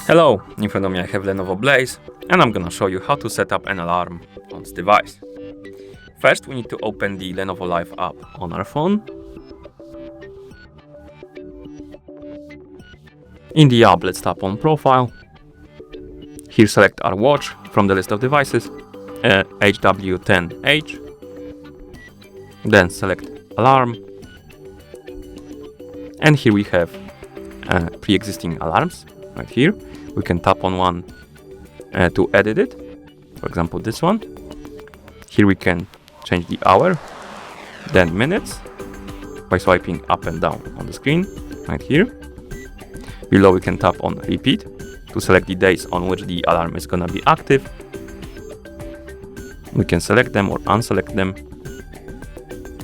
Hello, in front of me I have LENOVO Blaze, and I'm gonna show you how to set up an alarm on this device. First, we need to open the LENOVO Live app on our phone. In the app, let's tap on Profile. Here select our watch from the list of devices, HW10H. Then select Alarm. And here we have pre-existing alarms, right here. We can tap on one to edit it, for example this one. Here we can change the hour, then minutes, by swiping up and down on the screen, right here. Below we can tap on repeat to select the days on which the alarm is gonna be active. We can select them or unselect them,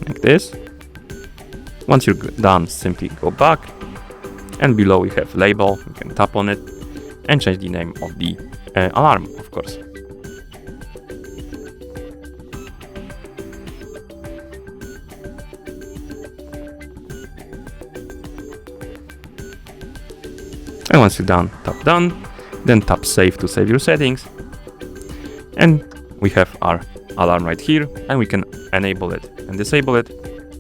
like this. Once you're done, simply go back, and below we have label. We can tap on it and change the name of the alarm, of course. And once you're done, tap done, then tap save to save your settings. And we have our alarm right here, and we can enable it and disable it,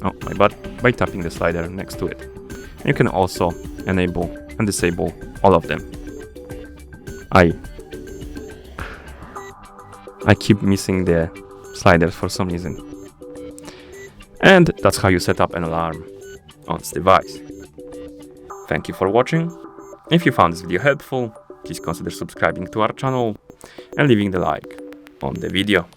oh my bad, by tapping the slider next to it. And you can also enable and disable all of them. I keep missing the sliders for some reason. And that's how you set up an alarm on this device. Thank you for watching. If you found this video helpful, please consider subscribing to our channel and leaving the like on the video.